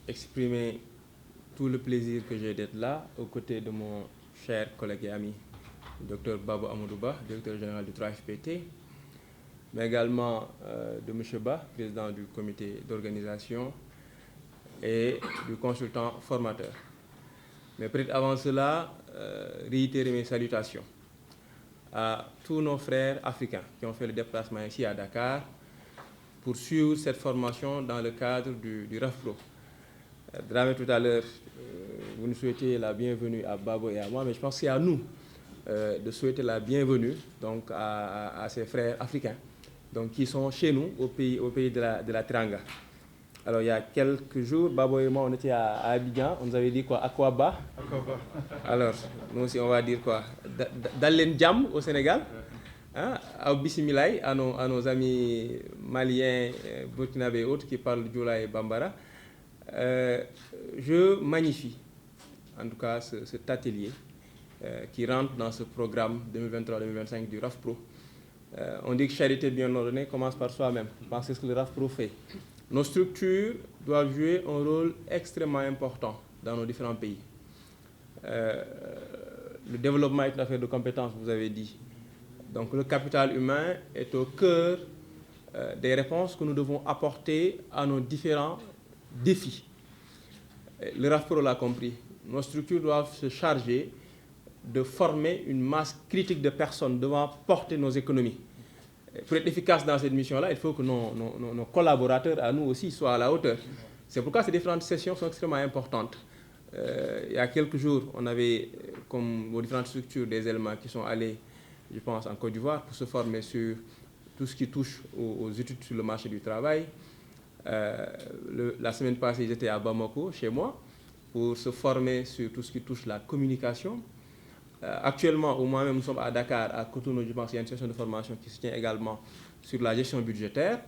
Exprimer tout le plaisir que j'ai d'être là aux côtés de mon cher collègue et ami, le Dr Babo Amadouba, directeur général du 3FPT, mais également de M. Ba, président du comité d'organisation et du consultant formateur. Mais peut-être avant cela, réitérer mes salutations à tous nos frères africains qui ont fait le déplacement ici à Dakar pour suivre cette formation dans le cadre du RAFPRO. Dramé tout à l'heure, vous nous souhaitez la bienvenue à Babo et à moi, mais je pense que c'est à nous de souhaiter la bienvenue donc, à ces frères africains donc, qui sont chez nous au pays de la Teranga. Alors il y a quelques jours, Babo et moi on était à Abidjan, on nous avait dit quoi, Aquaba. Alors nous aussi on va dire quoi, Dalen Djam au Sénégal, hein, à Bissimilay, à nos amis maliens, burkinabés et autres qui parlent Djoula et Bambara. Je magnifie en tout cas cet atelier qui rentre dans ce programme 2023-2025 du RAFPRO. On dit que charité bien ordonnée commence par soi-même. Je pense que c'est ce que le RAFPRO fait. Nos structures doivent jouer un rôle extrêmement important dans nos différents pays. Le développement est une affaire de compétences, vous avez dit. Donc le capital humain est au cœur des réponses que nous devons apporter à nos différents défis. Le RAFPRO l'a compris. Nos structures doivent se charger de former une masse critique de personnes devant porter nos économies. Pour être efficace dans cette mission-là, il faut que nos collaborateurs, à nous aussi, soient à la hauteur. C'est pourquoi ces différentes sessions sont extrêmement importantes. Il y a quelques jours, on avait, comme vos différentes structures, des éléments qui sont allés, je pense, en Côte d'Ivoire pour se former sur tout ce qui touche aux études sur le marché du travail. La semaine passée, ils étaient à Bamako, chez moi, pour se former sur tout ce qui touche la communication. Actuellement, au moins-même, nous sommes à Dakar, à Cotonou, je pense qu'il y a une session de formation qui se tient également sur la gestion budgétaire.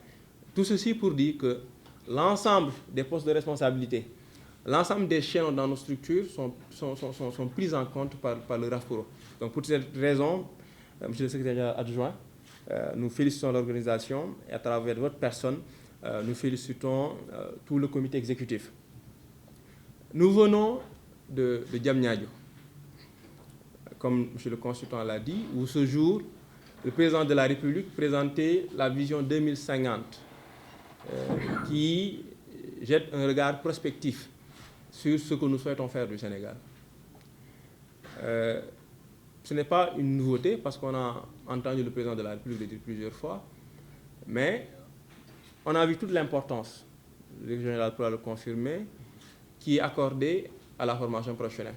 Tout ceci pour dire que l'ensemble des postes de responsabilité, l'ensemble des chaînes dans nos structures sont prises en compte par le RAFPRO. Donc pour cette raison, Monsieur le secrétaire adjoint, nous félicitons l'organisation et à travers votre personne, nous félicitons tout le comité exécutif. Nous venons de Diamniadio. Comme M. le consultant l'a dit, où ce jour, le président de la République présentait la vision 2050 qui jette un regard prospectif sur ce que nous souhaitons faire du Sénégal. Ce n'est pas une nouveauté parce qu'on a entendu le président de la République le dire plusieurs fois, mais on a vu toute l'importance, le général pourra le confirmer, qui est accordée à la formation professionnelle.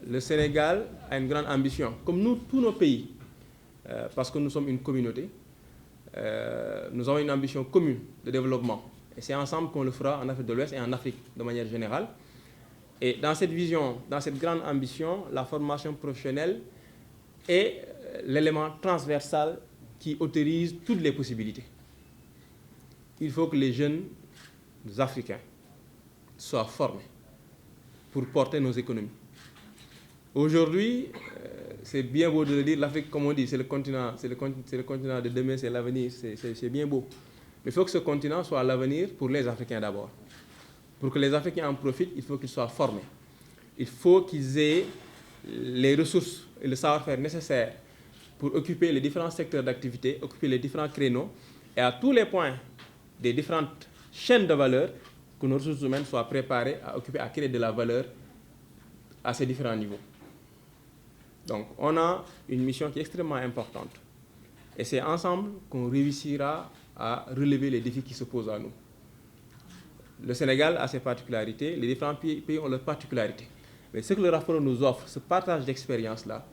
Le Sénégal a une grande ambition, comme nous, tous nos pays, parce que nous sommes une communauté, nous avons une ambition commune de développement. Et c'est ensemble qu'on le fera en Afrique de l'Ouest et en Afrique de manière générale. Et dans cette vision, dans cette grande ambition, la formation professionnelle est l'élément transversal qui autorise toutes les possibilités. Il faut que les jeunes Africains soient formés pour porter nos économies. Aujourd'hui, c'est bien beau de le dire, l'Afrique, comme on dit, c'est le continent de demain, c'est l'avenir, c'est bien beau. Mais il faut que ce continent soit l'avenir pour les Africains d'abord. Pour que les Africains en profitent, il faut qu'ils soient formés. Il faut qu'ils aient les ressources et le savoir-faire nécessaires pour occuper les différents secteurs d'activité, occuper les différents créneaux, et à tous les points des différentes chaînes de valeur, que nos ressources humaines soient préparées à occuper, à créer de la valeur à ces différents niveaux. Donc, on a une mission qui est extrêmement importante. Et c'est ensemble qu'on réussira à relever les défis qui se posent à nous. Le Sénégal a ses particularités, les différents pays ont leurs particularités. Mais ce que le RAFPRO nous offre, ce partage d'expérience-là,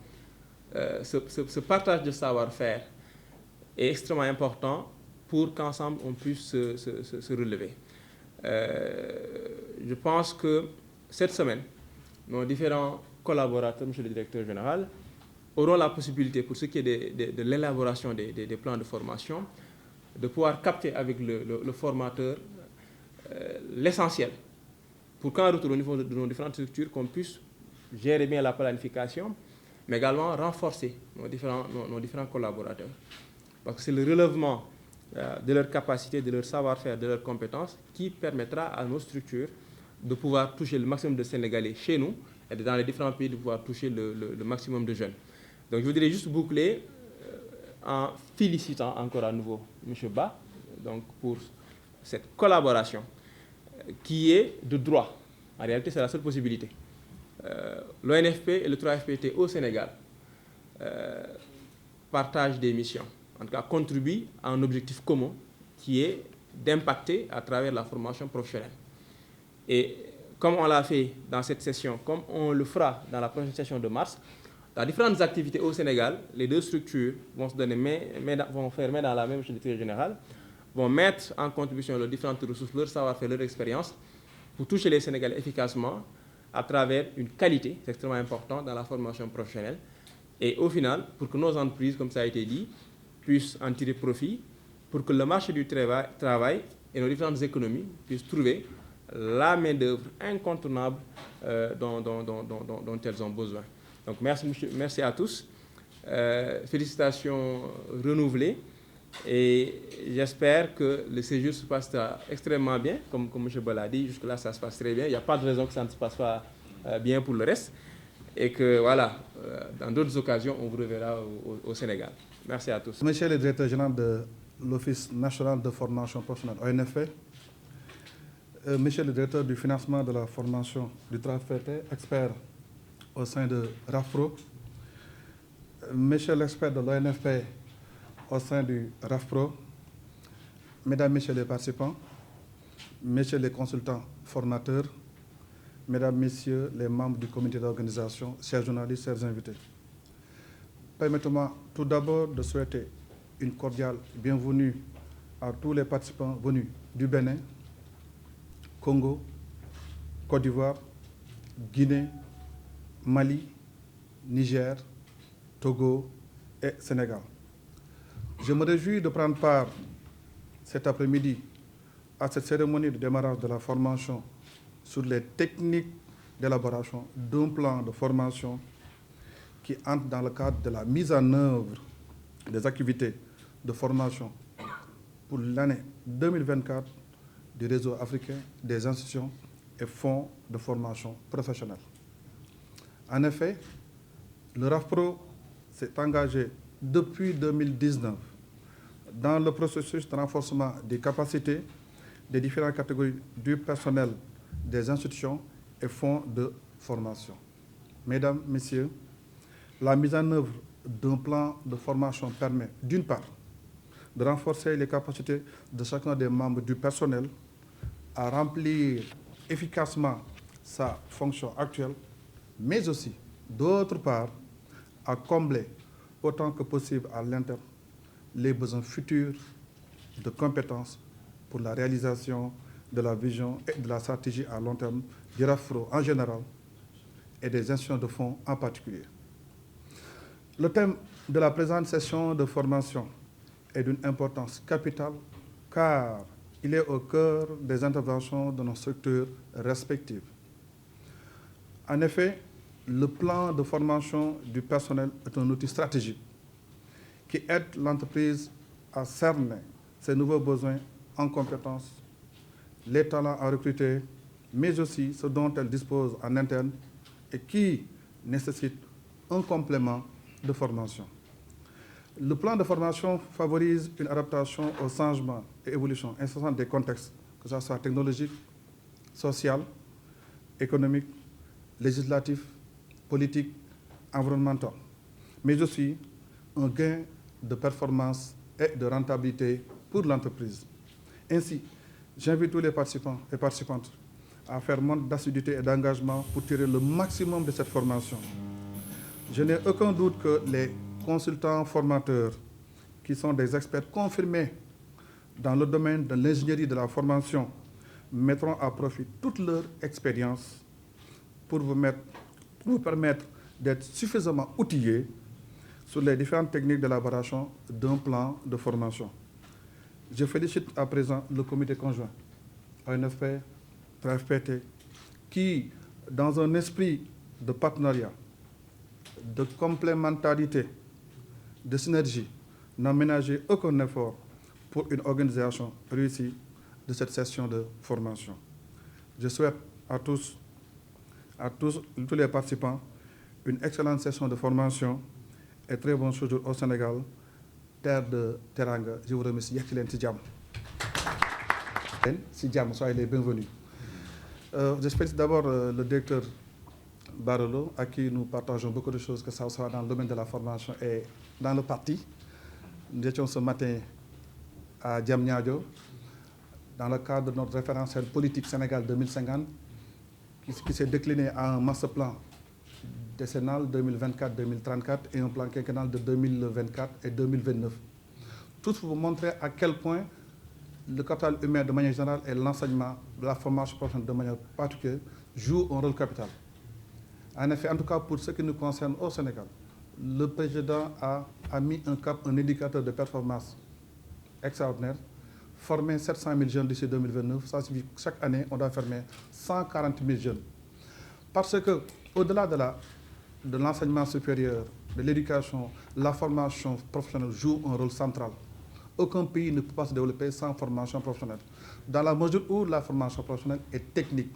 ce partage de savoir-faire est extrêmement important pour qu'ensemble on puisse se relever. Je pense que cette semaine, nos différents collaborateurs, M. le directeur général, auront la possibilité, pour ce qui est de l'élaboration des plans de formation, de pouvoir capter avec le formateur l'essentiel pour qu'en retour au niveau de nos différentes structures, qu'on puisse gérer bien la planification, mais également renforcer nos différents collaborateurs. Parce que c'est le relèvement de leurs capacités, de leur savoir-faire, de leurs compétences qui permettra à nos structures de pouvoir toucher le maximum de Sénégalais chez nous et dans les différents pays de pouvoir toucher le maximum de jeunes. Donc je voudrais juste boucler en félicitant encore à nouveau M. Ba donc, pour cette collaboration qui est de droit. En réalité, c'est la seule possibilité. L'ONFP et le 3FPT au Sénégal partagent des missions, en tout cas contribuent à un objectif commun qui est d'impacter à travers la formation professionnelle. Et comme on l'a fait dans cette session, comme on le fera dans la prochaine session de mars, dans différentes activités au Sénégal, les deux structures vont se donner vont faire main dans la même direction générale, vont mettre en contribution leurs différentes ressources, leur savoir-faire, leur expérience, pour toucher les Sénégalais efficacement à travers une qualité, c'est extrêmement important dans la formation professionnelle, et au final, pour que nos entreprises, comme ça a été dit, puissent en tirer profit, pour que le marché du travail et nos différentes économies puissent trouver la main-d'œuvre incontournable dont elles ont besoin. Donc merci à tous. Félicitations renouvelées. Et j'espère que le séjour se passera extrêmement bien, comme M. Ba l'a dit. Jusque-là, ça se passe très bien. Il n'y a pas de raison que ça ne se passe pas bien pour le reste. Et que, voilà, dans d'autres occasions, on vous reverra au Sénégal. Merci à tous. Monsieur le directeur général de l'Office national de formation professionnelle, ONFP, monsieur le directeur du financement de la formation du 3FPT, expert au sein de RAFPRO, monsieur l'expert de l'ONFP au sein du RAFPRO, mesdames, messieurs les participants, messieurs les consultants formateurs, mesdames, messieurs les membres du comité d'organisation, chers journalistes, chers invités. Permettez-moi tout d'abord de souhaiter une cordiale bienvenue à tous les participants venus du Bénin, Congo, Côte d'Ivoire, Guinée, Mali, Niger, Togo et Sénégal. Je me réjouis de prendre part cet après-midi à cette cérémonie de démarrage de la formation sur les techniques d'élaboration d'un plan de formation qui entre dans le cadre de la mise en œuvre des activités de formation pour l'année 2024 du réseau africain des institutions et fonds de formation professionnelle. En effet, le RAFPRO s'est engagé depuis 2019 dans le processus de renforcement des capacités des différentes catégories du personnel des institutions et fonds de formation. Mesdames, Messieurs, la mise en œuvre d'un plan de formation permet, d'une part, de renforcer les capacités de chacun des membres du personnel à remplir efficacement sa fonction actuelle, mais aussi, d'autre part, à combler autant que possible à l'interne les besoins futurs de compétences pour la réalisation de la vision et de la stratégie à long terme du RAFPRO en général et des institutions de fonds en particulier. Le thème de la présente session de formation est d'une importance capitale car il est au cœur des interventions de nos structures respectives. En effet, le plan de formation du personnel est un outil stratégique qui aide l'entreprise à cerner ses nouveaux besoins en compétences, les talents à recruter, mais aussi ce dont elle dispose en interne et qui nécessite un complément de formation. Le plan de formation favorise une adaptation aux changements et évolutions incessantes des contextes, que ce soit technologique, social, économique, législatif, politique, environnemental, mais aussi un gain de performance et de rentabilité pour l'entreprise. Ainsi, j'invite tous les participants et participantes à faire montre d'assiduité et d'engagement pour tirer le maximum de cette formation. Je n'ai aucun doute que les consultants formateurs, qui sont des experts confirmés dans le domaine de l'ingénierie de la formation, mettront à profit toute leur expérience pour vous permettre d'être suffisamment outillés sur les différentes techniques d'élaboration d'un plan de formation. Je félicite à présent le comité conjoint ONFP, 3FPT, qui, dans un esprit de partenariat, de complémentarité, de synergie, n'a ménagé aucun effort pour une organisation réussie de cette session de formation. Je souhaite à tous les participants, une excellente session de formation et très bon séjour au Sénégal, terre de Teranga. Je vous remercie. Yektilen Tidjam. Tidjam, soyez les bienvenus. Je félicite d'abord le directeur Barolo, à qui nous partageons beaucoup de choses, que ça soit dans le domaine de la formation et dans le parti. Nous étions ce matin à Diamniadio, dans le cadre de notre référentiel politique Sénégal 2050, qui s'est décliné en un master plan décennal 2024-2034 et un plan quinquennal de 2024 et 2029. Tout pour vous montrer à quel point le capital humain de manière générale et l'enseignement de la formation professionnelle de manière particulière jouent un rôle capital. En effet, en tout cas pour ce qui nous concerne au Sénégal, le président a mis un cap, un indicateur de performance extraordinaire, former 700 000 jeunes d'ici 2029. Ça signifie que chaque année, on doit former 140 000 jeunes. Parce que, au-delà de l'enseignement supérieur, de l'éducation, la formation professionnelle joue un rôle central. Aucun pays ne peut pas se développer sans formation professionnelle. Dans la mesure où la formation professionnelle est technique,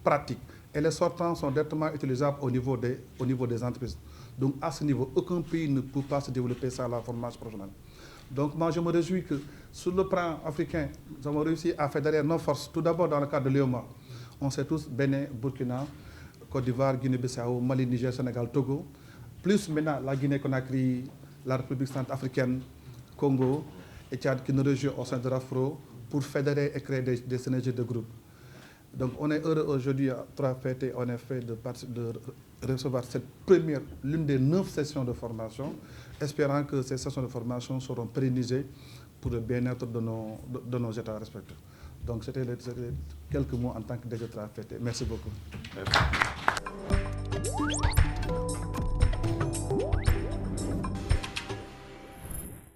pratique, et les sortants sont directement utilisables au niveau des entreprises. Donc à ce niveau, aucun pays ne peut pas se développer sans la formation professionnelle. Donc moi je me réjouis que sur le plan africain, nous avons réussi à fédérer nos forces, tout d'abord dans le cadre de l'EOMA. On sait tous Bénin, Burkina, Côte d'Ivoire, Guinée-Bissau, Mali, Niger, Sénégal, Togo, plus maintenant la Guinée-Conakry, la République centrafricaine, Congo et Tchad qui nous rejoignent au sein de RAFPRO pour fédérer et créer des synergies de groupe. Donc on est heureux aujourd'hui à fêter en effet de recevoir cette première, l'une des 9 sessions de formation, espérant que ces sessions de formation seront pérennisées pour le bien-être de nos États respectifs. Donc c'était quelques mots en tant que directeur à fêter. Merci beaucoup. Merci.